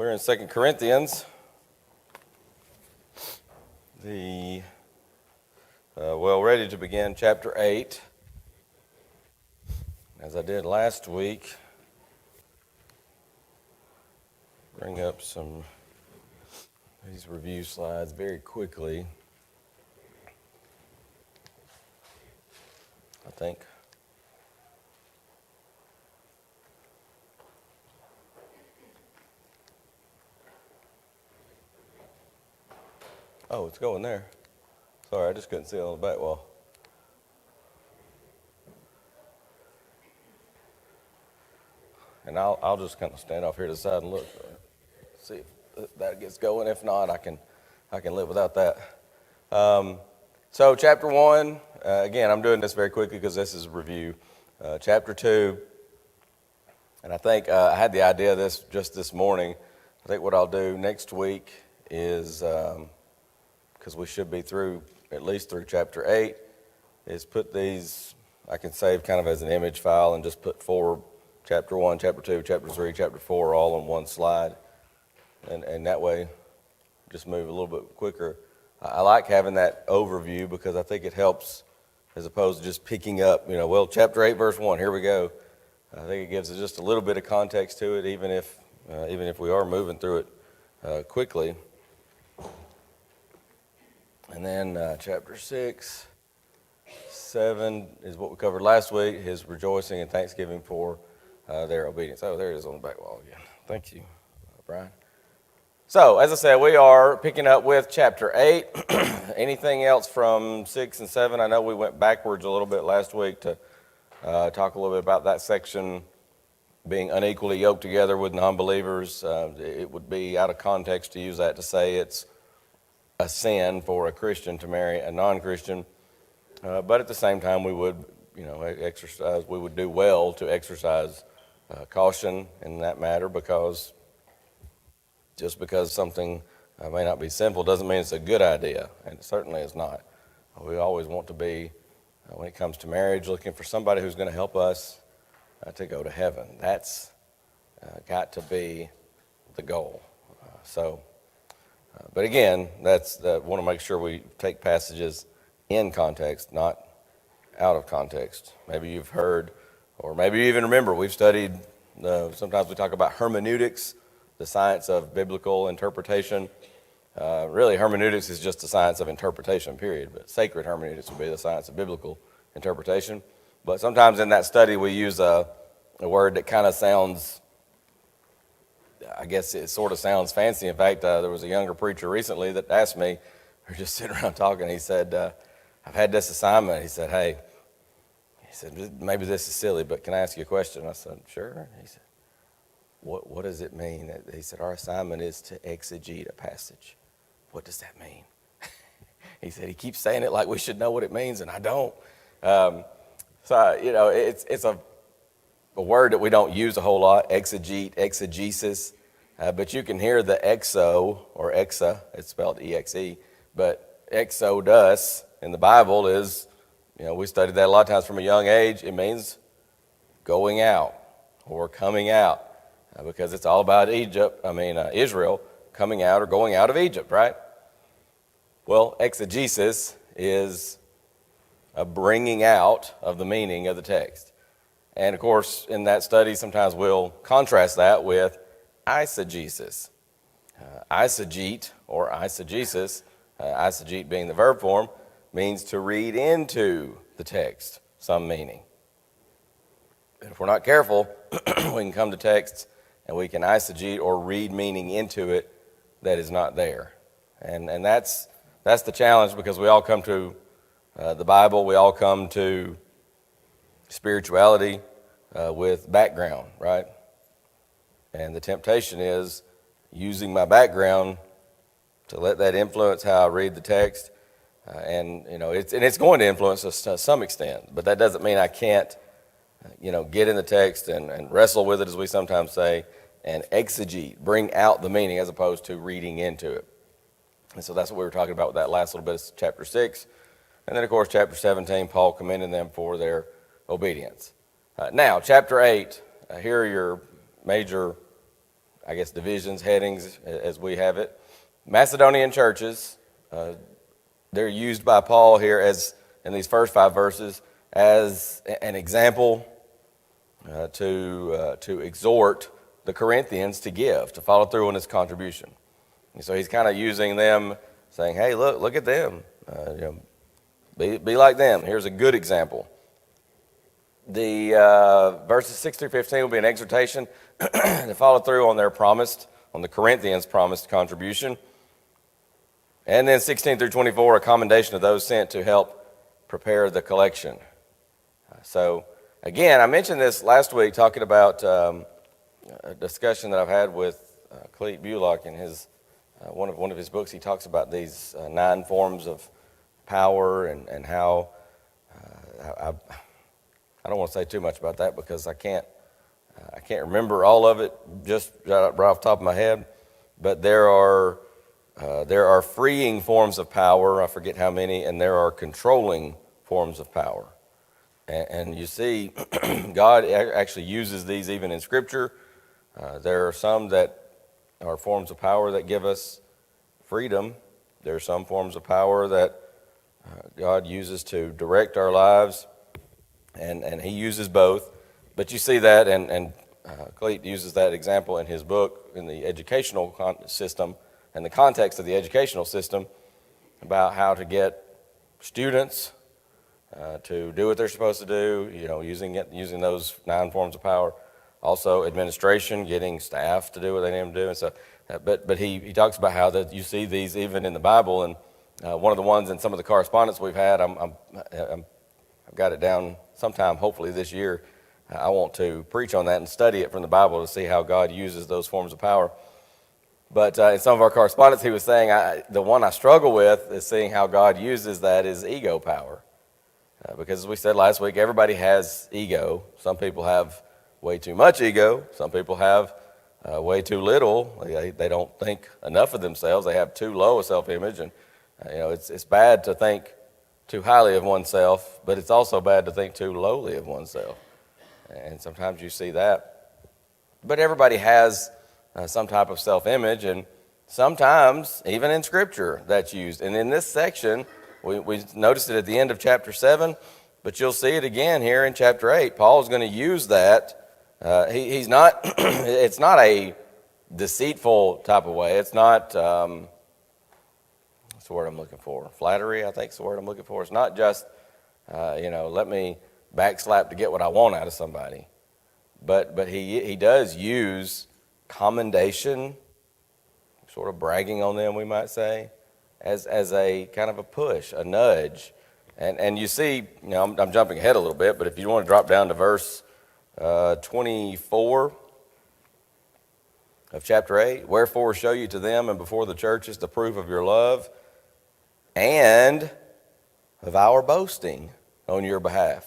We're in 2 Corinthians. Ready to begin chapter 8. As I did last week, bring up these review slides very quickly. I think. Oh, it's going there. Sorry, I just couldn't see it on the back wall. And I'll just kind of stand off here to the side and look, see if that gets going. If not, I can live without that. So chapter 1, again, I'm doing this very quickly because this is a review. Chapter 2, and I think I had the idea of this just this morning. I think what I'll do next week is, because we should be at least through chapter 8, is put these, I can save kind of as an image file and just put chapter 1, chapter 2, chapter 3, chapter 4 all on one slide. And that way, just move a little bit quicker. I like having that overview because I think it helps as opposed to just picking up, chapter 8, verse 1, here we go. I think it gives us just a little bit of context to it, even if we are moving through it quickly. And then chapter 6, 7 is what we covered last week, his rejoicing and thanksgiving for their obedience. Oh, there it is on the back wall again. Thank you, Brian. So, as I said, we are picking up with chapter 8. Anything else from 6 and 7? I know we went backwards a little bit last week to talk a little bit about that section being unequally yoked together with non-believers. It would be out of context to use that to say it's a sin for a Christian to marry a non-Christian. But at the same time, we would, we would do well to exercise caution in that matter, because just because something may not be sinful doesn't mean it's a good idea, and it certainly is not. We always want to be, when it comes to marriage, looking for somebody who's going to help us to go to heaven. That's got to be the goal. But again, want to make sure we take passages in context, not out of context. Maybe you've heard, or maybe you even remember, we've studied, sometimes we talk about hermeneutics, the science of biblical interpretation. Really, hermeneutics is just the science of interpretation, period. But sacred hermeneutics would be the science of biblical interpretation. But sometimes in that study we use a word that kind of sounds, I guess it sort of sounds fancy. In fact, there was a younger preacher recently that asked me, we were just sitting around talking, he said, I've had this assignment. He said, maybe this is silly, but can I ask you a question? I said, sure. He said, what does it mean? He said, our assignment is to exegete a passage. What does that mean? He said, he keeps saying it like we should know what it means, and I don't. It's a word that we don't use a whole lot, exegete, exegesis. But you can hear the exo, or exa, it's spelled E-X-E, but exodus in the Bible is, we studied that a lot of times from a young age. It means going out or coming out, because it's all about Israel coming out or going out of Egypt, right? Well, exegesis is a bringing out of the meaning of the text. And of course, in that study, sometimes we'll contrast that with eisegesis. Eisegete or eisegesis, eisegete being the verb form, means to read into the text some meaning. And if we're not careful, we can come to texts and we can eisegete or read meaning into it that is not there. And that's the challenge, because we all come to the Bible, we all come to spirituality with background, right? And the temptation is using my background to let that influence how I read the text. It's going to influence us to some extent, but that doesn't mean I can't, get in the text and wrestle with it, as we sometimes say, and exegete, bring out the meaning as opposed to reading into it. And so that's what we were talking about with that last little bit of chapter 6. And then, of course, chapter 17, Paul commending them for their obedience. Now, chapter 8, here are your major divisions, headings, as we have it. Macedonian churches, they're used by Paul here as in these first 5 verses as an example to exhort the Corinthians to give, to follow through on his contribution. And so he's kind of using them, saying, "Hey, look at them. Be like them." Here's a good example. The verses 6 through 15 will be an exhortation to follow through on on the Corinthians' promised contribution. And then 16 through 24, a commendation of those sent to help prepare the collection. So, again, I mentioned this last week talking about a discussion that I've had with Clete Bullock in his one of his books. He talks about these 9 forms of power and how I don't want to say too much about that because I can't remember all of it just right off the top of my head. But there are freeing forms of power. I forget how many, and there are controlling forms of power. And you see, God actually uses these even in Scripture. There are some that are forms of power that give us freedom. There are some forms of power that God uses to direct our lives, and He uses both. But you see that, and Clete uses that example in his book in the educational system, and the context of the educational system, about how to get students to do what they're supposed to do, using those 9 forms of power. Also, administration, getting staff to do what they need them to do. And so, but he talks about how that you see these even in the Bible. And one of the ones in some of the correspondence we've had, I've got it down sometime, hopefully this year. I want to preach on that and study it from the Bible to see how God uses those forms of power. But in some of our correspondence, he was saying, the one I struggle with is seeing how God uses that is ego power. Because as we said last week, everybody has ego. Some people have way too much ego. Some people have way too little. They don't think enough of themselves. They have too low a self-image. And it's bad to think too highly of oneself, but it's also bad to think too lowly of oneself. And sometimes you see that. But everybody has some type of self-image, and sometimes, even in Scripture, that's used. And in this section, we noticed it at the end of chapter 7, but you'll see it again here in chapter 8. Paul's going to use that. He's not, it's not a deceitful type of way. It's not, what's the word I'm looking for? Flattery, I think is the word I'm looking for. It's not just, let me backslap to get what I want out of somebody. But he does use commendation, sort of bragging on them, we might say, as a kind of a push, a nudge. And you see, I'm jumping ahead a little bit, but if you want to drop down to verse 24 of chapter 8, "Wherefore show you to them and before the churches the proof of your love and of our boasting on your behalf."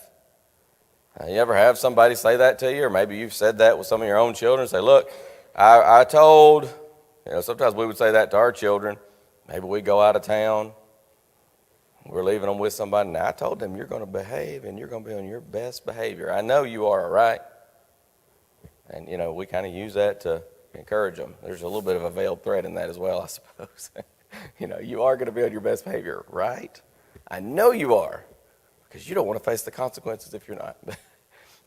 You ever have somebody say that to you, or maybe you've said that with some of your own children? Say, "Look, I told," sometimes we would say that to our children. Maybe we go out of town, we're leaving them with somebody. "Now, I told them you're going to behave and you're going to be on your best behavior. I know you are, right?" And, we kind of use that to encourage them. There's a little bit of a veiled threat in that as well, I suppose. You are going to be on your best behavior, right? I know you are, because you don't want to face the consequences if you're not.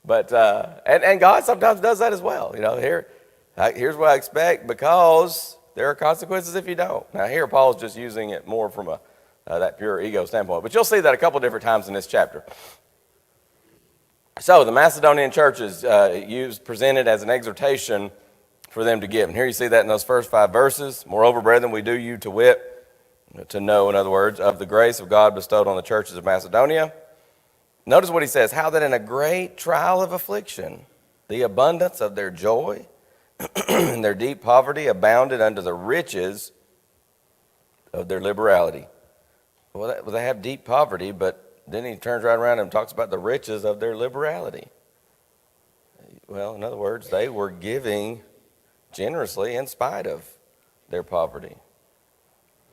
But and God sometimes does that as well. Here's what I expect, because there are consequences if you don't. Now here Paul's just using it more from that pure ego standpoint. But you'll see that a couple different times in this chapter. So the Macedonian church is presented as an exhortation for them to give. And here you see that in those first 5 verses. "Moreover, brethren, we do you to wit," to know, in other words, "of the grace of God bestowed on the churches of Macedonia." Notice what he says, "How that in a great trial of affliction, the abundance of their joy and their deep poverty abounded unto the riches of their liberality." Well, they have deep poverty, but then he turns right around and talks about the riches of their liberality. Well, in other words, they were giving generously in spite of their poverty,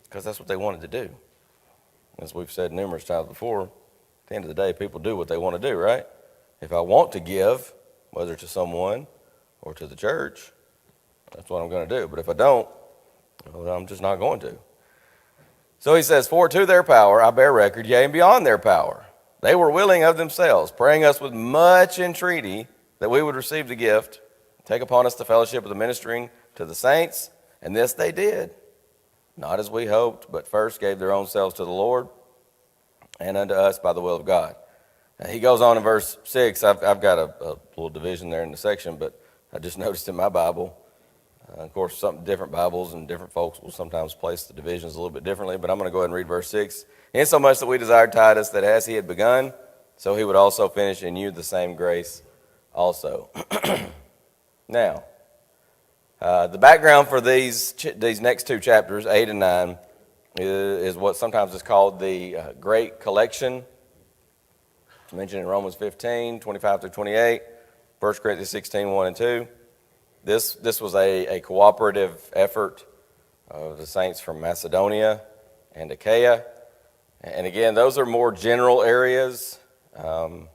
because that's what they wanted to do. As we've said numerous times before, at the end of the day, people do what they want to do, right? If I want to give, whether to someone or to the church, That's what I'm going to do. But if I don't, well, I'm just not going to. So he says, for to their power I bear record, yea, and beyond their power. They were willing of themselves, praying us with much entreaty that we would receive the gift, take upon us the fellowship of the ministering to the saints. And this they did, not as we hoped, but first gave their own selves to the Lord and unto us by the will of God. Now, he goes on in verse 6. I've got a little division there in the section, but I just noticed in my Bible, of course, some different Bibles and different folks will sometimes place the divisions a little bit differently, but I'm going to go ahead and read verse 6. Insomuch that we desired Titus that as he had begun, so he would also finish in you the same grace also. Now, the background for these next two chapters, 8 and 9, is what sometimes is called the Great Collection. It's mentioned in Romans 15, 25 through 28, 1 Corinthians 16, 1 and 2. This was a cooperative effort of the saints from Macedonia and Achaia. And again, those are more general areas. I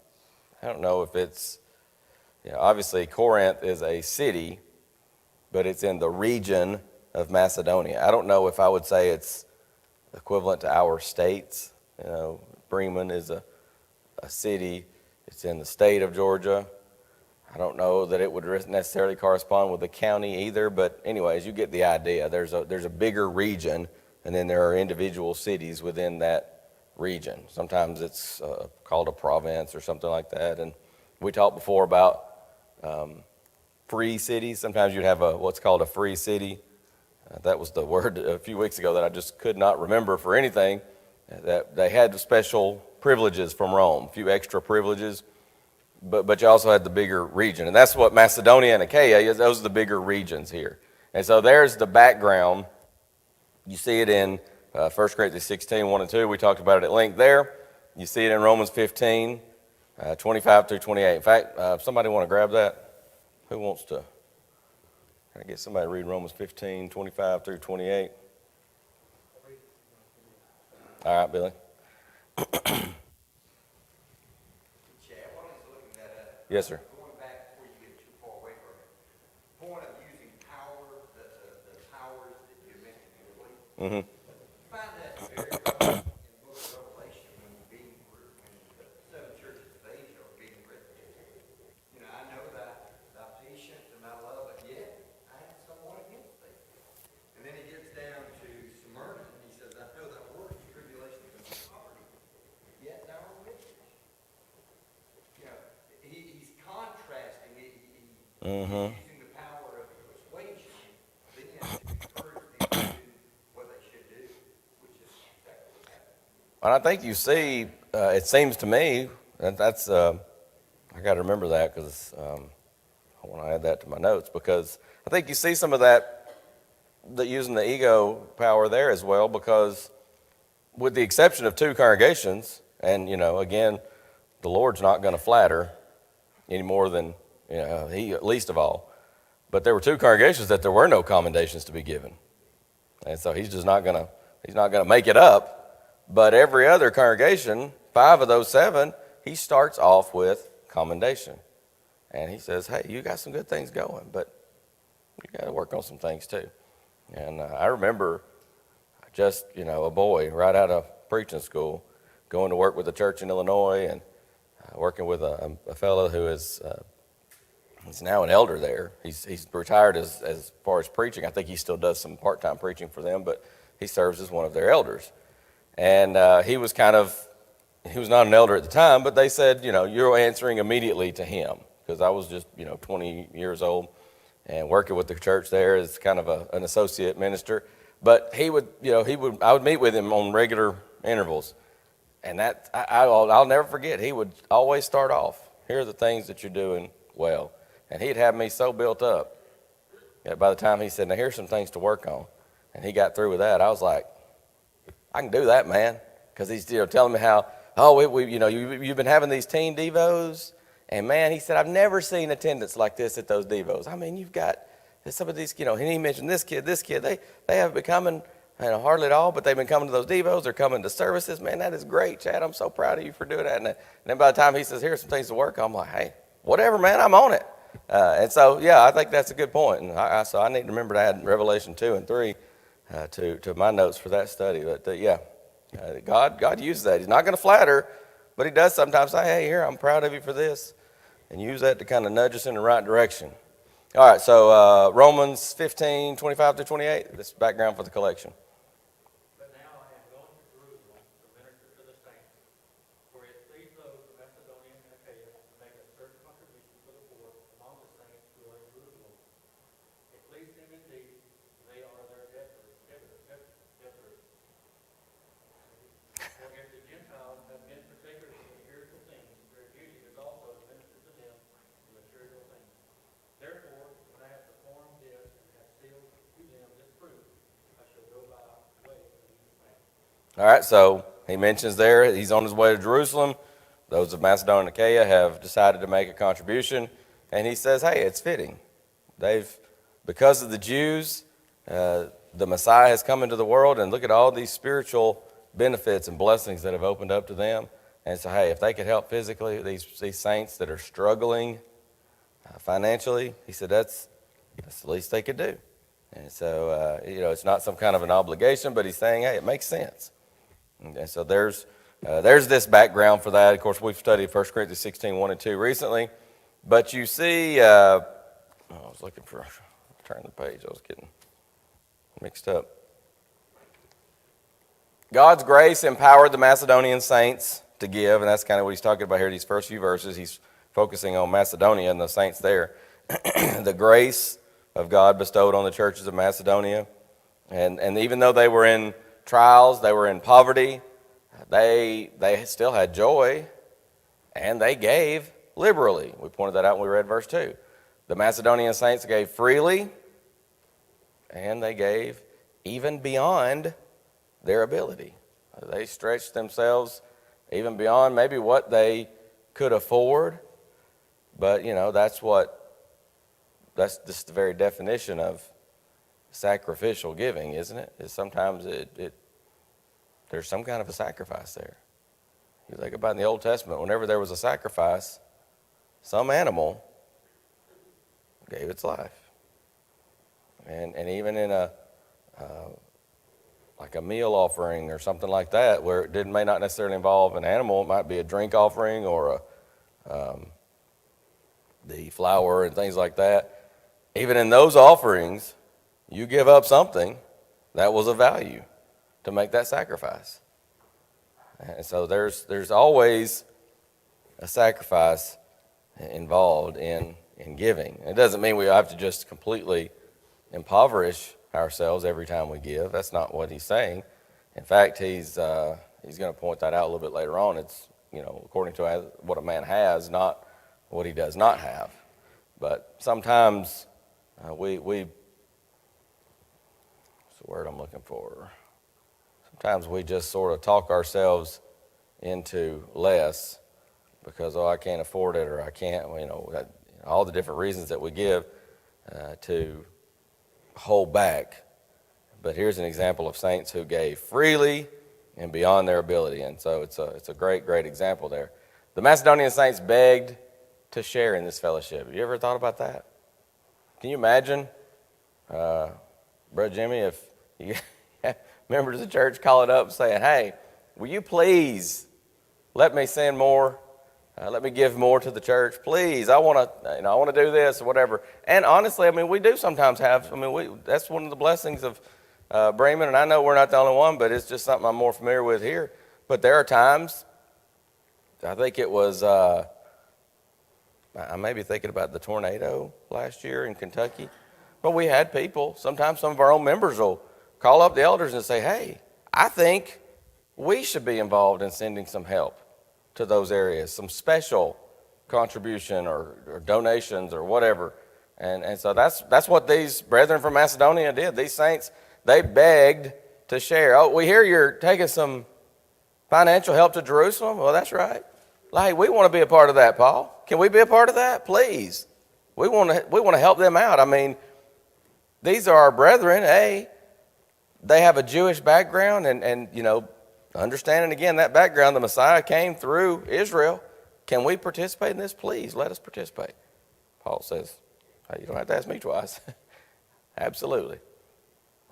don't know if it's, obviously Corinth is a city, but it's in the region of Macedonia. I don't know if I would say it's equivalent to our states. Bremen is a city. It's in the state of Georgia. I don't know that it would necessarily correspond with the county either, but anyways, you get the idea. There's a bigger region, and then there are individual cities within that region. Sometimes it's called a province or something like that. And we talked before about free cities. Sometimes you'd have what's called a free city. That was the word a few weeks ago that I just could not remember for anything. That they had special privileges from Rome, a few extra privileges. But you also had the bigger region. And that's what Macedonia and Achaia, those are the bigger regions here. And so there's the background. You see it in 1 Corinthians 16, 1 and 2. We talked about it at length there. You see it in Romans 15, 25 through 28. In fact, if somebody want to grab that, who wants to? Can I get somebody to read Romans 15, 25 through 28? All right, Billy. Yes, sir. Going back before you get too far away from it, the point of using power, the powers that you mentioned earlier, Mm-hmm. I find that very common in the book of Revelation when the seven churches of Asia are being written. I know that thy patience and thy love, but yet I have somewhat against thee. And then he gets down to Smyrna and he says, I know thy works, tribulation, and poverty, yet thou art rich. He's contrasting it. He's using the power of persuasion then to encourage them to do what they should do, which is exactly what happened. And I think you see, it seems to me, that's I got to remember that because I want to add that to my notes, because I think you see some of that using the ego power there as well, because with the exception of two congregations, and again, the Lord's not going to flatter any more than he least of all. But there were two congregations that there were no commendations to be given, and so he's not going to make it up. But every other congregation, 5 of those 7, he starts off with commendation, and he says, "Hey, you got some good things going, but you got to work on some things too." And I remember just a boy right out of preaching school, going to work with a church in Illinois and working with a fellow who is he's now an elder there. He's retired as far as preaching. I think he still does some part-time preaching for them, but he serves as one of their elders. And he was not an elder at the time, but they said, you're answering immediately to him, because I was just 20 years old and working with the church there as kind of an associate minister. But I would meet with him on regular intervals. And that I'll never forget. He would always start off, here are the things that you're doing well. And he'd have me so built up that by the time he said, now here's some things to work on, and he got through with that, I was like, I can do that, man. Because he's telling me how, you've been having these teen devos, and man, he said, I've never seen attendance like this at those devos. I mean, you've got some of these, and he mentioned this kid, they have been coming. Hardly at all, but they've been coming to those devos. They're coming to services. Man, that is great, Chad. I'm so proud of you for doing that. And then by the time he says, here's some things to work on, I'm like, hey, whatever, man, I'm on it. And so, yeah, I think that's a good point. And so I need to remember to add Revelation 2 and 3 to my notes for that study. But God uses that. He's not going to flatter, but he does sometimes say, hey, here, I'm proud of you for this. And use that to kind of nudge us in the right direction. All right, so Romans 15:25-28, this is background for the collection. But now I am going to Jerusalem to minister to the saints, for it pleased those of Macedonia and Achaia to make a certain contribution for the poor among the saints who are in Jerusalem. It pleased them indeed, they are their debtors. For if the Gentiles have been partakers of spiritual things, their duty is also to minister to them in material things. Therefore, when I have performed this and have sealed to them this proof, I shall go by way of these things. All right, so he mentions there he's on his way to Jerusalem. Those of Macedonia and Achaia have decided to make a contribution. And he says, hey, it's fitting. Because of the Jews, the Messiah has come into the world, and look at all these spiritual benefits and blessings that have opened up to them. And so, hey, if they could help physically, these saints that are struggling financially, he said that's the least they could do. And so, it's not some kind of an obligation, but he's saying, hey, it makes sense. And so there's this background for that. Of course, we've studied 1 Corinthians 16:1 and 2 recently. But you see, I was looking for, turn the page, I was getting mixed up. God's grace empowered the Macedonian saints to give, and that's kind of what he's talking about here, these first few verses. He's focusing on Macedonia and the saints there. The grace of God bestowed on the churches of Macedonia. And even though they were in trials, they were in poverty, they still had joy, and they gave liberally. We pointed that out when we read verse 2. The Macedonian saints gave freely, and they gave even beyond their ability. They stretched themselves even beyond maybe what they could afford. But, that's just the very definition of sacrificial giving, isn't it? Is sometimes there's some kind of a sacrifice there. You think about in the Old Testament, whenever there was a sacrifice, some animal gave its life. And even in like a meal offering or something like that, where it may not necessarily involve an animal, it might be a drink offering or the flour and things like that. Even in those offerings, you give up something that was of value to make that sacrifice. And so there's always a sacrifice involved in giving. It doesn't mean we have to just completely impoverish ourselves every time we give. That's not what he's saying. In fact, he's going to point that out a little bit later on. It's according to what a man has, not what he does not have. But sometimes what's the word I'm looking for? Sometimes we just sort of talk ourselves into less because, I can't afford it, or I can't, all the different reasons that we give to hold back. But here's an example of saints who gave freely and beyond their ability. And so it's a great, great example there. The Macedonian saints begged to share in this fellowship. Have you ever thought about that? Can you imagine, Brother Jimmy, if you members of the church calling up saying, hey, will you please let me send more? Let me give more to the church, please. I want to do this or whatever. And honestly, we do sometimes have. That's one of the blessings of Bremen, and I know we're not the only one, but it's just something I'm more familiar with here. But there are times. I think it was. I may be thinking about the tornado last year in Kentucky, but we had people. Sometimes some of our own members will call up the elders and say, "Hey, I think we should be involved in sending some help to those areas, some special contribution or donations or whatever." And so that's what these brethren from Macedonia did. These saints, they begged to share. Oh, we hear you're taking some financial help to Jerusalem. Well, that's right. Hey, we want to be a part of that, Paul. Can we be a part of that? Please. We want to help them out. These are our brethren. Hey, they have a Jewish background, and understanding again that background, the Messiah came through Israel. Can we participate in this? Please let us participate. Paul says, hey, you don't have to ask me twice. Absolutely.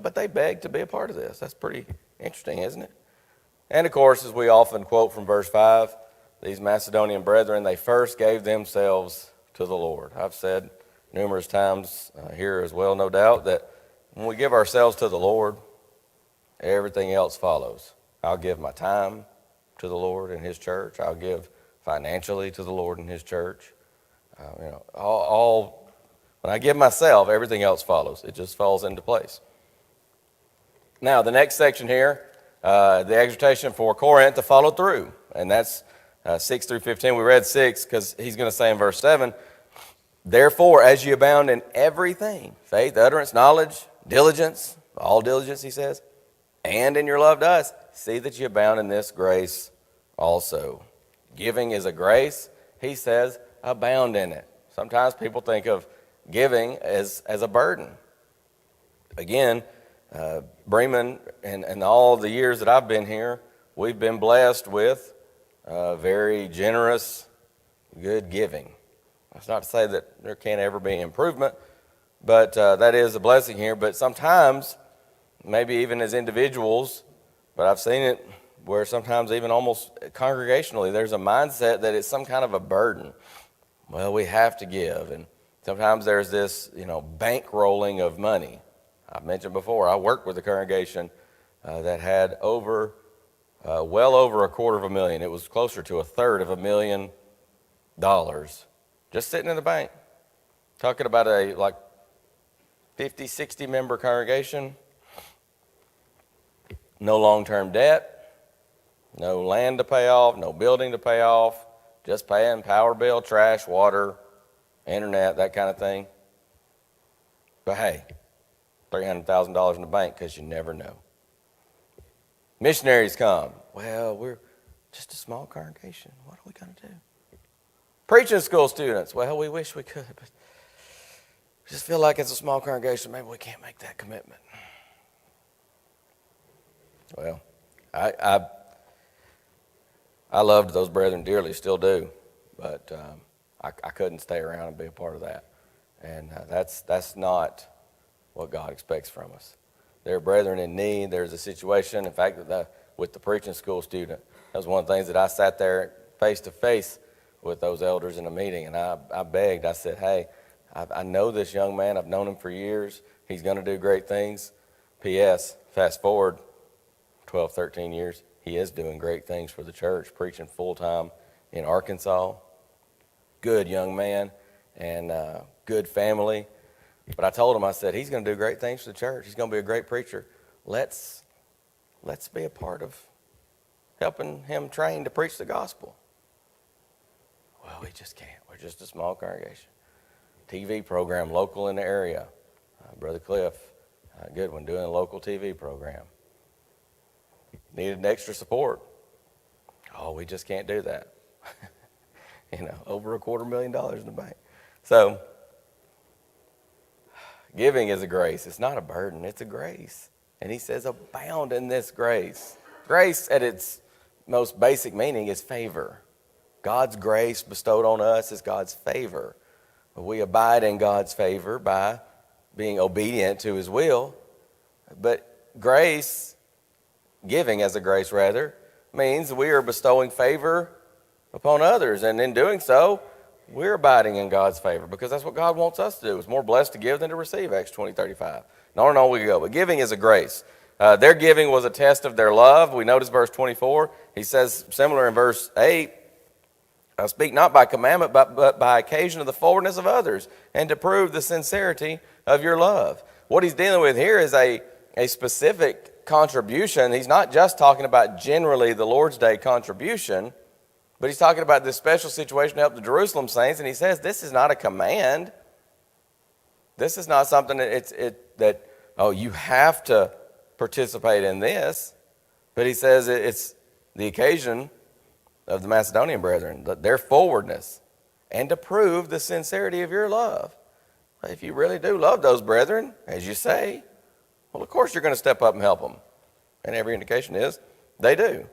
But they begged to be a part of this. That's pretty interesting, isn't it? And of course, as we often quote from verse 5, these Macedonian brethren, they first gave themselves to the Lord. I've said numerous times here as well, no doubt, that when we give ourselves to the Lord, everything else follows. I'll give my time to the Lord and His church. I'll give financially to the Lord and His church. When I give myself, everything else follows. It just falls into place. Now, the next section here, the exhortation for Corinth to follow through, and that's 6 through 15. We read 6 because he's going to say in verse 7, therefore, as you abound in everything, faith, utterance, knowledge, diligence, all diligence, he says, and in your love to us, see that you abound in this grace also. Giving is a grace. He says, abound in it. Sometimes people think of giving as a burden. Again, Bremen, and all the years that I've been here, we've been blessed with very generous, good giving. That's not to say that there can't ever be improvement, but that is a blessing here. But sometimes, maybe even as individuals, but I've seen it where sometimes even almost congregationally, there's a mindset that it's some kind of a burden. Well, we have to give, and sometimes there's this, bankrolling of money. I've mentioned before, I worked with a congregation that had well over $250,000. It was closer to $1,300,000 just sitting in the bank. Talking about a 50, 60 member congregation. No long-term debt, no land to pay off, no building to pay off, just paying power bill, trash, water, internet, that kind of thing. But hey, $300,000 in the bank because you never know. Missionaries come. Well, we're just a small congregation. What are we going to do? Preaching school students. Well, we wish we could, but we just feel like it's a small congregation. Maybe we can't make that commitment. Well, I loved those brethren dearly, still do, but I couldn't stay around and be a part of that. And that's not what God expects from us. There are brethren in need. There's a situation, in fact, with the preaching school student. That was one of the things that I sat there face to face with those elders in a meeting, and I begged. I said, hey, I know this young man. I've known him for years. He's going to do great things. P.S., fast forward 12, 13 years, he is doing great things for the church, preaching full-time in Arkansas. Good young man and good family. But I told him, I said, he's going to do great things for the church. He's going to be a great preacher. Let's be a part of helping him train to preach the gospel. Well, we just can't. We're just a small congregation. TV program, local in the area. Brother Cliff, good one, doing a local TV program. Needed extra support. Oh, we just can't do that. Over $250,000 in the bank. So, giving is a grace. It's not a burden. It's a grace. And he says, abound in this grace. Grace at its most basic meaning is favor. God's grace bestowed on us is God's favor. We abide in God's favor by being obedient to His will. But grace, giving as a grace rather, means we are bestowing favor upon others. And in doing so, we're abiding in God's favor because that's what God wants us to do. It's more blessed to give than to receive, Acts 20:35. No, we go. But giving is a grace. Their giving was a test of their love. We notice verse 24. He says, similar in verse 8, I speak not by commandment, but by occasion of the forwardness of others, and to prove the sincerity of your love. What he's dealing with here is a specific contribution. He's not just talking about generally the Lord's Day contribution, but he's talking about this special situation to help the Jerusalem saints, and he says this is not a command. This is not something that you have to participate in this, but he says it's the occasion of the Macedonian brethren, their forwardness, and to prove the sincerity of your love. If you really do love those brethren, as you say, well, of course you're going to step up and help them. And every indication is they do.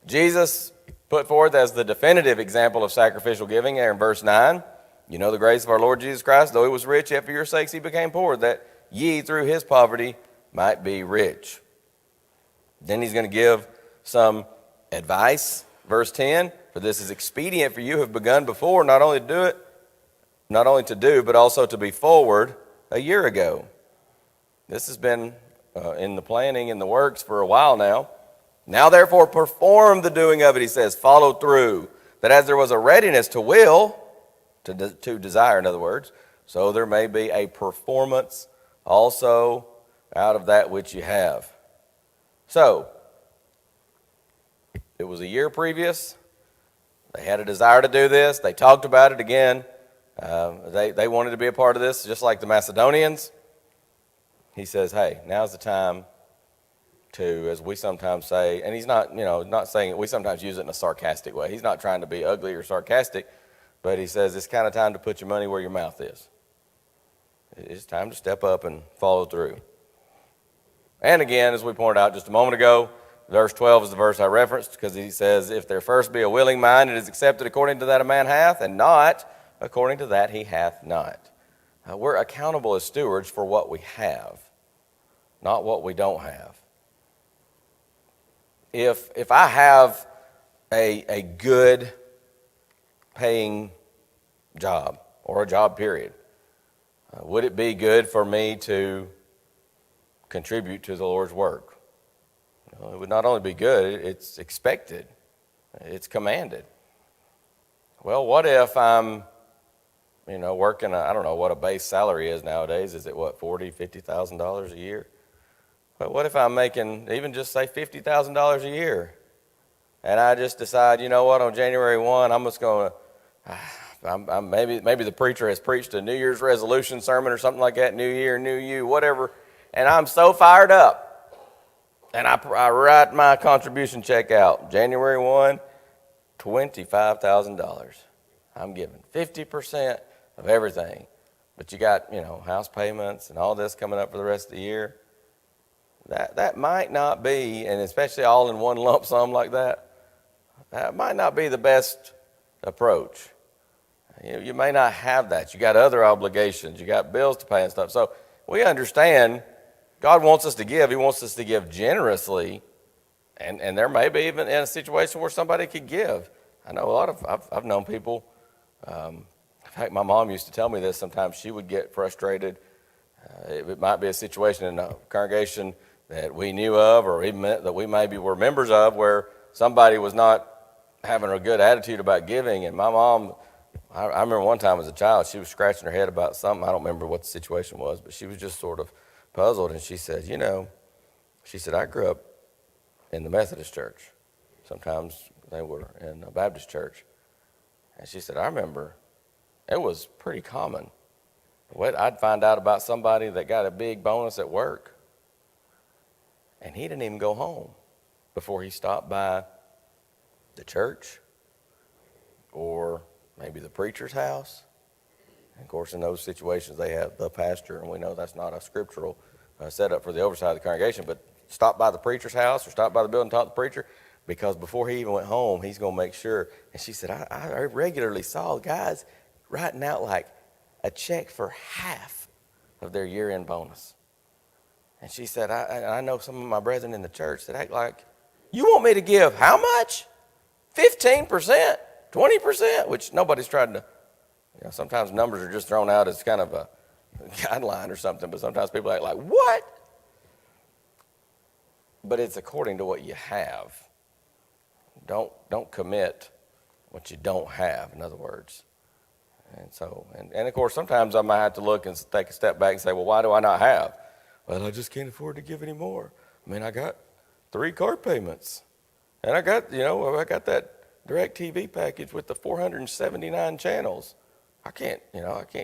Jesus put forth as the definitive example of sacrificial giving there in verse 9, You know the grace of our Lord Jesus Christ, though he was rich, yet for your sakes he became poor, that ye through his poverty might be rich. Then he's going to give some advice. Verse 10, for this is expedient for you who have begun before, not only to do, but also to be forward a year ago. This has been in the planning, in the works for a while now. Now therefore perform the doing of it, he says, follow through, that as there was a readiness to will, to desire, in other words, so there may be a performance also out of that which you have. So, it was a year previous. They had a desire to do this. They talked about it again. They wanted to be a part of this, just like the Macedonians. He says, hey, now's the time to, as we sometimes say, and he's not, not saying it, we sometimes use it in a sarcastic way. He's not trying to be ugly or sarcastic, but he says it's kind of time to put your money where your mouth is. It's time to step up and follow through. And again, as we pointed out just a moment ago, verse 12 is the verse I referenced, because he says, if there first be a willing mind, it is accepted according to that a man hath, and not according to that he hath not. We're accountable as stewards for what we have, not what we don't have. If I have a good paying job, or a job period, would it be good for me to contribute to the Lord's work? It would not only be good, it's expected. It's commanded. Well, what if I'm, working, I don't know what a base salary is nowadays. Is it $40,000, $50,000 a year? But what if I'm making even just say $50,000 a year? And I just decide, on January 1, I'm just going to, maybe the preacher has preached a New Year's resolution sermon or something like that, New Year, New You, whatever, and I'm so fired up. And I write my contribution check out. January 1, $25,000. I'm giving 50% of everything. But you got, house payments and all this coming up for the rest of the year. That might not be, and especially all in one lump sum like that, that might not be the best approach. You may not have that. You got other obligations. You got bills to pay and stuff. So we understand God wants us to give. He wants us to give generously. And there may be even in a situation where somebody could give. I know I've known people. In fact, my mom used to tell me this. Sometimes she would get frustrated. It might be a situation in a congregation that we knew of, or even that we maybe were members of, where somebody was not having a good attitude about giving. And my mom, I remember one time as a child, she was scratching her head about something. I don't remember what the situation was, but she was just sort of puzzled. And she said, I grew up in the Methodist church. Sometimes they were in a Baptist church. And she said, I remember it was pretty common. I'd find out about somebody that got a big bonus at work, and he didn't even go home before he stopped by the church or maybe the preacher's house. And of course, in those situations, they have the pastor, and we know that's not a scriptural setup for the oversight of the congregation, but stop by the preacher's house or stop by the building, talk to the preacher, because before he even went home, he's going to make sure. And she said, I regularly saw guys writing out like a check for half of their year-end bonus. And she said, I know some of my brethren in the church that act like, you want me to give how much? 15%, 20%, which nobody's tried to, sometimes numbers are just thrown out as kind of a guideline or something, but sometimes people act like, what? But it's according to what you have. Don't commit what you don't have, in other words. And so, and of course, sometimes I might have to look and take a step back and say, well, why do I not have? Well, I just can't afford to give any more. I got 3 car payments. And I got, I got that DirecTV package with the 479 channels. I can't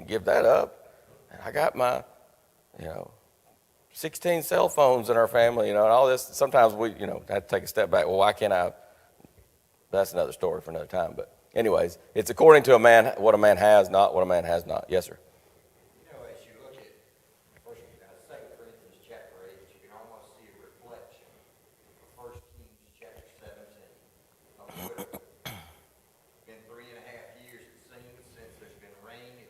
give that up. And I got my, 16 cell phones in our family, and all this. Sometimes we, have to take a step back. Well, why can't I? That's another story for another time. But anyways, it's according to a man, what a man has, not what a man has not. Yes, sir. As you look at 2 Corinthians chapter 8, you can almost see a reflection of 1 Kings chapter 17. Been 3.5 years, it seems, since there's been rain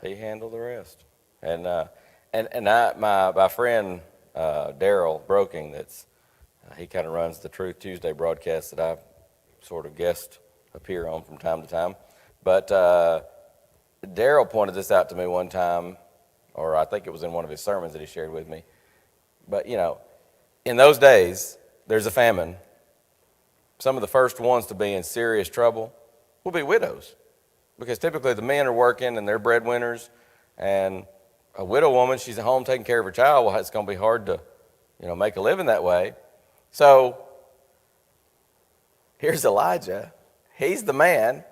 He handled the rest. My friend Daryl Broking, he kind of runs the Truth Tuesday broadcast that I sort of guest appear on from time to time. But Daryl pointed this out to me one time, or I think it was in one of his sermons that he shared with me. But, in those days, there's a famine. Some of the first ones to be in serious trouble will be widows, because typically the men are working and they're breadwinners, and a widow woman, she's at home taking care of her child. Well, it's going to be hard to, make a living that way. So here's Elijah. He's the man.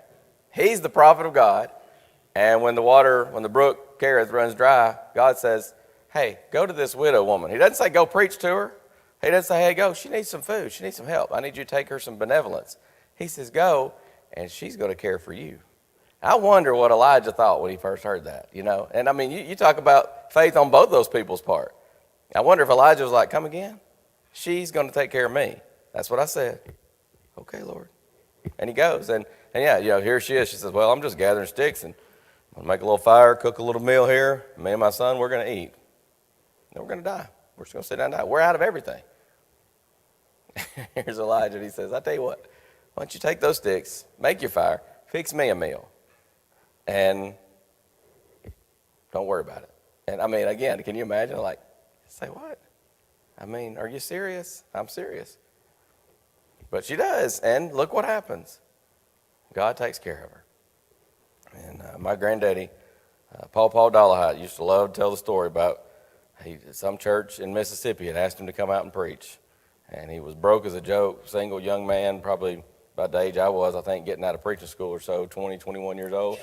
He's the prophet of God. And when the brook Kerith runs dry, God says, hey, go to this widow woman. He doesn't say go preach to her. He doesn't say, hey, go. She needs some food. She needs some help. I need you to take her some benevolence. He says, go, and she's going to care for you. I wonder what Elijah thought when he first heard that, And I mean, you talk about faith on both those people's part. I wonder if Elijah was like, come again? She's going to take care of me. That's what I said. Okay, Lord. And he goes. And yeah, here she is. She says, well, I'm just gathering sticks and I'm going to make a little fire, cook a little meal here. Me and my son, we're going to eat. Then we're going to die. We're just going to sit down and die. We're out of everything. Here's Elijah. He says, I tell you what, why don't you take those sticks, make your fire, fix me a meal, and don't worry about it. And I mean, again, can you imagine? Like, say what? I mean, are you serious? I'm serious. But she does, and look what happens. God takes care of her. And my granddaddy, Paul Dollahite, used to love to tell the story about some church in Mississippi had asked him to come out and preach. And he was broke as a joke, single young man, probably about the age I was, I think, getting out of preaching school or so, 20, 21 years old.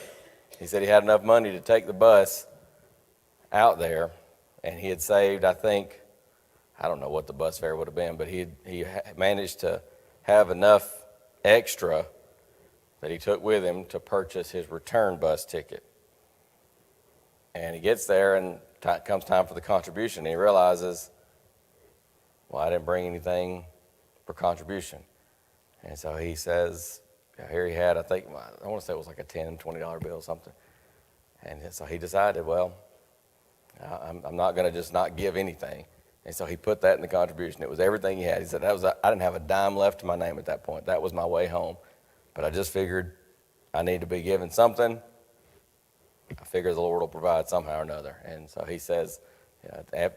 He said he had enough money to take the bus out there, and he had saved, I think, I don't know what the bus fare would have been, but he managed to have enough extra that he took with him to purchase his return bus ticket. And he gets there, and comes time for the contribution, and he realizes, well, I didn't bring anything for contribution. And so he says, here he had, I think, I want to say it was like a $10, $20 bill or something. And so he decided, well, I'm not going to just not give anything. And so he put that in the contribution. It was everything he had. He said, I didn't have a dime left to my name at that point. That was my way home. But I just figured I need to be given something. I figure the Lord will provide somehow or another. And so he says,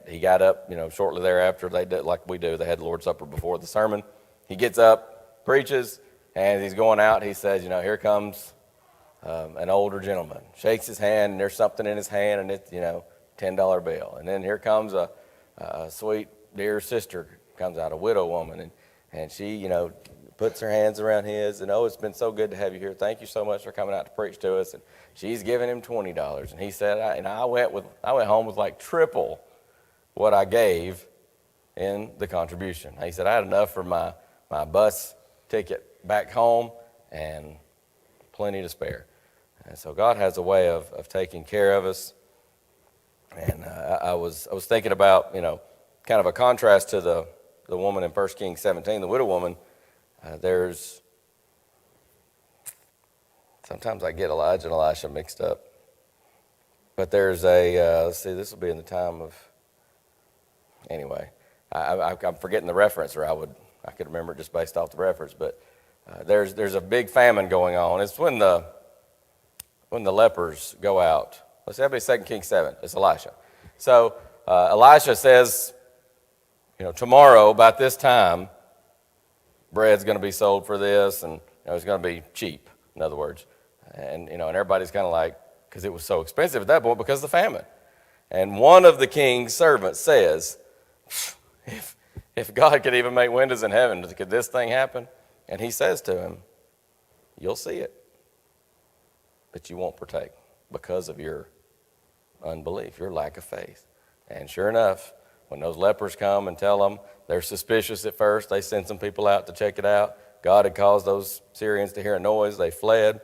he got up, shortly thereafter, they did like we do. They had the Lord's Supper before the sermon. He gets up, preaches, and as he's going out, he says, here comes an older gentleman. Shakes his hand, and there's something in his hand, and it's, $10 bill. And then here comes a sweet, dear sister, comes out, a widow woman, and she, puts her hands around his, and it's been so good to have you here. Thank you so much for coming out to preach to us. And she's giving him $20, and he said, I went home with like triple what I gave in the contribution. He said I had enough for my bus ticket back home and plenty to spare. And so God has a way of taking care of us. And I was thinking about kind of a contrast to the woman in 1 Kings 17, the widow woman. Sometimes I get Elijah and Elisha mixed up. But there's let's see, this will be in the time of, anyway, I'm forgetting the reference, or I could remember it just based off the reference. But there's a big famine going on. It's when the lepers go out. Let's say that'll be 2 Kings 7. It's Elisha. So Elisha says, tomorrow about this time, bread's going to be sold for this, and it's going to be cheap, in other words. And, and everybody's kind of like, because it was so expensive at that point because of the famine. And one of the king's servants says, if God could even make windows in heaven, could this thing happen? And he says to him, you'll see it, but you won't partake because of your unbelief, your lack of faith. And sure enough, when those lepers come and tell them, they're suspicious at first. They send some people out to check it out. God had caused those Syrians to hear a noise. They fled.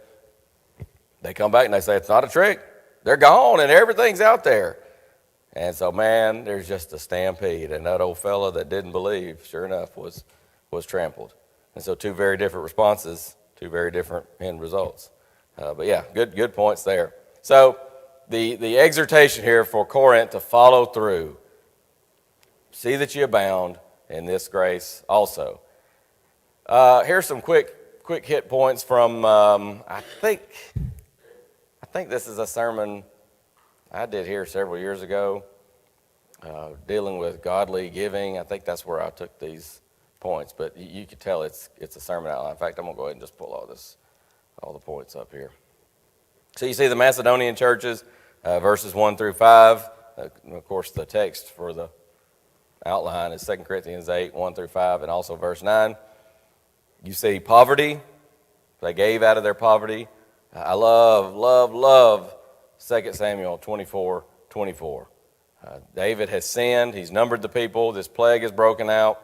They come back and they say, it's not a trick. They're gone and everything's out there. And so, man, there's just a stampede. And that old fella that didn't believe, sure enough, was trampled. And so two very different responses, two very different end results. But yeah, good points there. So the exhortation here for Corinth to follow through. See that you abound in this grace also. Here's some quick hit points from, I think this is a sermon I did here several years ago, dealing with godly giving. I think that's where I took these points, but you can tell it's a sermon outline. In fact, I'm going to go ahead and just pull all the points up here. So you see the Macedonian churches, verses 1 through 5. Of course, the text for the outline is 2 Corinthians 8, 1 through 5, and also verse 9. You see poverty. They gave out of their poverty. I love 2 Samuel 24:24. David has sinned. He's numbered the people. This plague is broken out.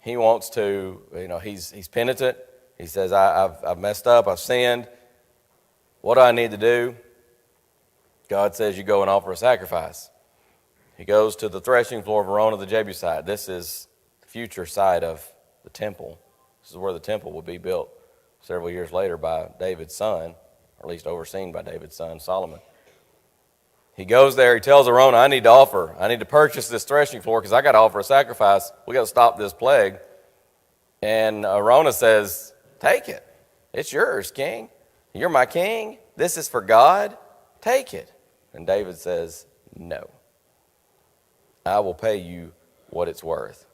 He wants to, he's penitent. He says, I've messed up. I've sinned. What do I need to do? God says you go and offer a sacrifice. He goes to the threshing floor of Arona the Jebusite. This is the future site of the temple. This is where the temple will be built several years later by David's son, or at least overseen by David's son, Solomon. He goes there. He tells Arona, I need to purchase this threshing floor because I got to offer a sacrifice. We got to stop this plague. And Arona says, take it. It's yours, king. You're my king. This is for God. Take it. And David says, no. I will pay you what it's worth,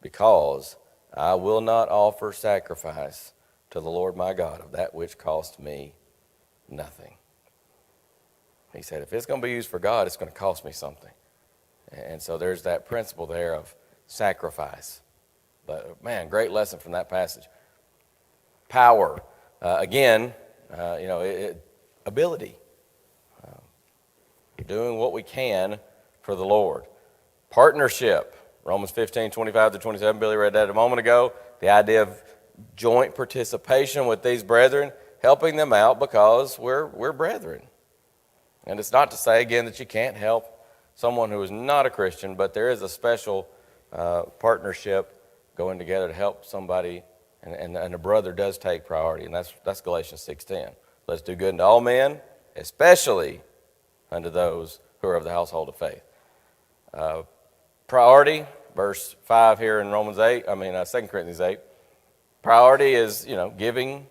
because I will not offer sacrifice to the Lord my God of that which cost me nothing. He said, if it's going to be used for God, it's going to cost me something. And so there's that principle there of sacrifice. But man, great lesson from that passage. Power. Ability. Doing what we can for the Lord. Partnership. Romans 15:25-27. Billy read that a moment ago. The idea of joint participation with these brethren, helping them out because we're brethren. And it's not to say, again, that you can't help someone who is not a Christian, but there is a special partnership going together to help somebody, and a brother does take priority, and that's Galatians 6:10. Let's do good unto all men, especially unto those who are of the household of faith. Priority, verse 5 here in 2 Corinthians 8. Priority is, giving,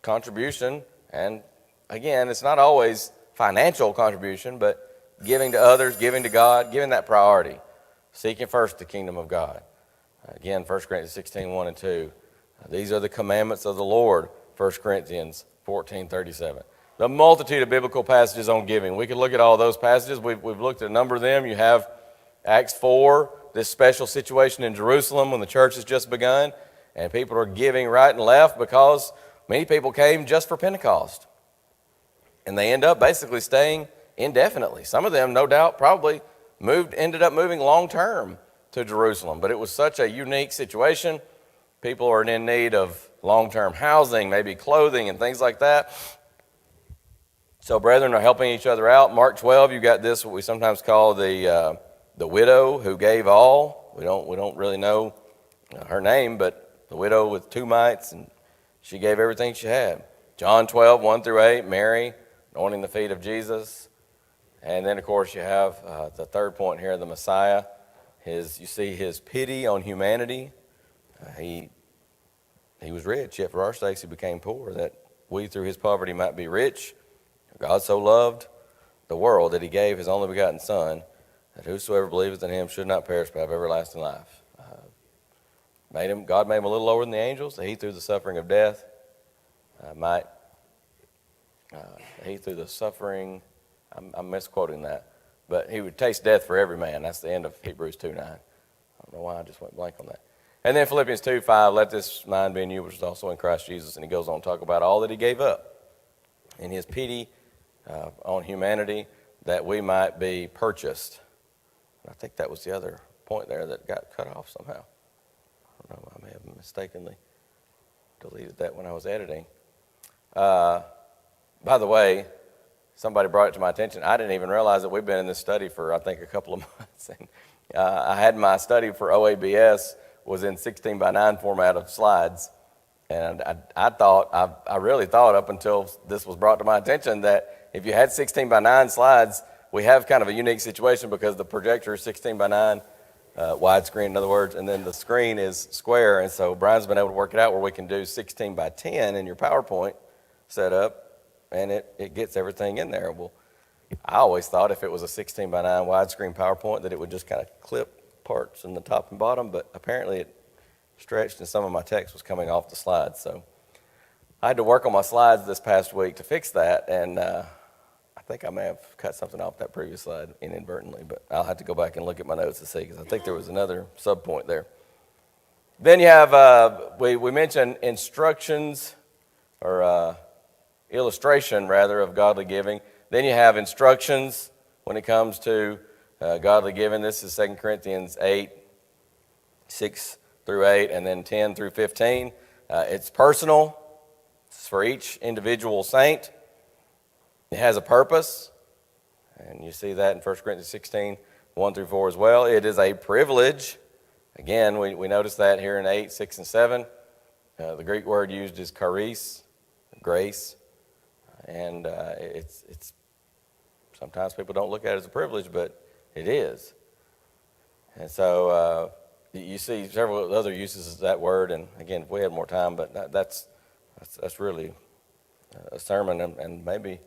contribution, and again, it's not always financial contribution, but giving to others, giving to God, giving that priority. Seeking first the kingdom of God. Again, 1 Corinthians 16:1 and 2. These are the commandments of the Lord, 1 Corinthians 14:37. The multitude of biblical passages on giving. We could look at all those passages. We've looked at a number of them. You have Acts 4, this special situation in Jerusalem when the church has just begun, and people are giving right and left because many people came just for Pentecost. And they end up basically staying indefinitely. Some of them, no doubt, probably ended up moving long term to Jerusalem. But it was such a unique situation. People are in need of long-term housing, maybe clothing and things like that. So brethren are helping each other out. Mark 12, you got this, what we sometimes call the widow who gave all. We don't really know her name, but the widow with 2 mites, and she gave everything she had. John 12, 1 through 8, Mary anointing the feet of Jesus. And then, of course, you have the third point here, the Messiah. You see his pity on humanity. He was rich, yet for our sakes he became poor, that we through his poverty might be rich. God so loved the world that he gave his only begotten Son, that whosoever believeth in him should not perish but have everlasting life. God made him a little lower than the angels, that he through the suffering of death he through the suffering, I'm misquoting that, but he would taste death for every man. That's the end of Hebrews 2:9. I don't know why I just went blank on that. And then Philippians 2:5, let this mind be in you, which is also in Christ Jesus. And he goes on to talk about all that he gave up in his pity on humanity, that we might be purchased. I think that was the other point there that got cut off somehow. I don't know, I may have mistakenly deleted that when I was editing. By the way, somebody brought it to my attention. I didn't even realize that we've been in this study for, I think, a couple of months. And I had my study for OABS was in 16 by 9 format of slides. And I really thought up until this was brought to my attention that if you had 16 by 9 slides, we have kind of a unique situation because the projector is 16 by 9, widescreen in other words, and then the screen is square. And so Brian's been able to work it out where we can do 16 by 10 in your PowerPoint setup, and it gets everything in there. Well, I always thought if it was a 16 by 9 widescreen PowerPoint that it would just kind of clip parts in the top and bottom, but apparently it stretched and some of my text was coming off the slides. So I had to work on my slides this past week to fix that, and I think I may have cut something off that previous slide inadvertently, but I'll have to go back and look at my notes to see because I think there was another sub-point there. Then you have, we mentioned instructions, or illustration rather, of godly giving. Then you have instructions when it comes to godly giving. This is 2 Corinthians 8, 6 through 8, and then 10 through 15. It's personal. It's for each individual saint. It has a purpose, and you see that in 1 Corinthians 16, 1 through 4 as well. It is a privilege. Again, we notice that here in 8, 6, and 7. The Greek word used is charis, grace, and it's sometimes people don't look at it as a privilege, but it is. And so you see several other uses of that word, and again, if we had more time, but that's really a sermon, and maybe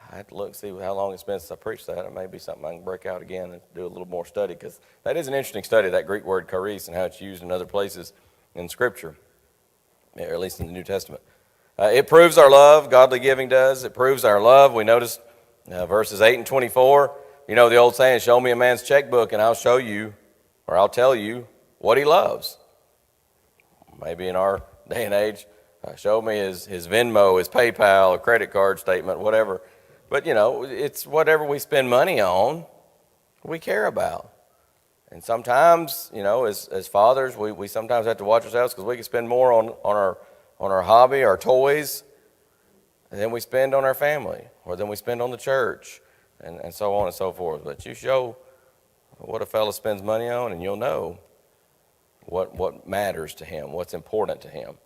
I have to look and see how long it's been since I preached that. It may be something I can break out again and do a little more study, because that is an interesting study, that Greek word charis, and how it's used in other places in Scripture, or at least in the New Testament. It proves our love. Godly giving does. It proves our love. We noticed verses 8 and 24. You know the old saying, show me a man's checkbook and I'll show you, or I'll tell you what he loves. Maybe in our day and age, show me his Venmo, his PayPal, a credit card statement, whatever. But, you know, it's whatever we spend money on, we care about. And sometimes, you know, as fathers, we sometimes have to watch ourselves because we can spend more on our hobby, our toys, than we spend on our family, or than we spend on the church, and so on and so forth. But you show what a fellow spends money on, and you'll know what matters to him, what's important to him.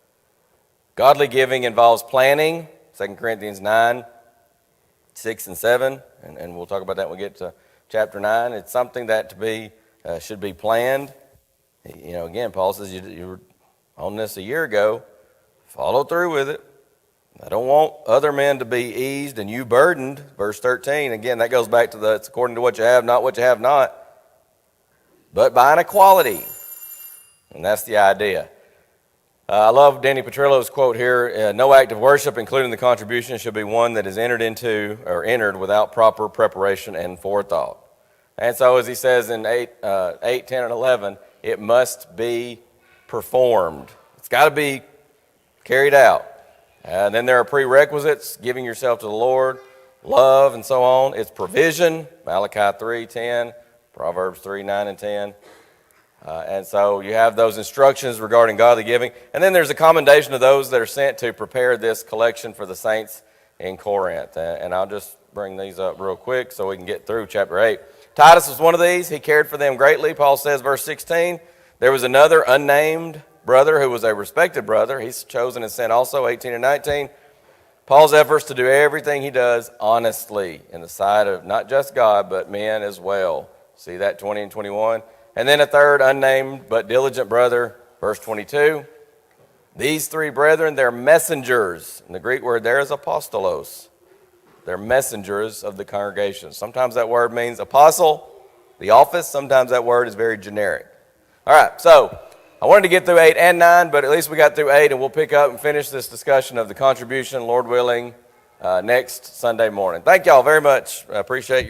Godly giving involves planning, 2 Corinthians 9, 6 and 7, and we'll talk about that when we get to chapter 9. It's something that should be planned. You know, again, Paul says you were on this a year ago. Follow through with it. I don't want other men to be eased and you burdened. Verse 13, again, that goes back to it's according to what you have, not what you have not, but by an equality. And that's the idea. I love Danny Petrillo's quote here, no act of worship, including the contribution, should be one that is entered without proper preparation and forethought. And so as he says in 8, 10, and 11, it must be performed. It's got to be carried out. And then there are prerequisites, giving yourself to the Lord, love, and so on. It's provision, Malachi 3, 10, Proverbs 3, 9, and 10. And so you have those instructions regarding godly giving. And then there's a commendation of those that are sent to prepare this collection for the saints in Corinth. And I'll just bring these up real quick so we can get through chapter 8. Titus was one of these. He cared for them greatly. Paul says, verse 16, there was another unnamed brother who was a respected brother. He's chosen and sent also, 18 and 19. Paul's efforts to do everything he does honestly in the sight of not just God, but men as well. See that, 20 and 21. And then a third unnamed but diligent brother, verse 22. These three brethren, they're messengers. And the Greek word there is apostolos. They're messengers of the congregation. Sometimes that word means apostle, the office. Sometimes that word is very generic. All right, so I wanted to get through 8 and 9, but at least we got through 8, and we'll pick up and finish this discussion of the contribution, Lord willing, next Sunday morning. Thank y'all very much. I appreciate your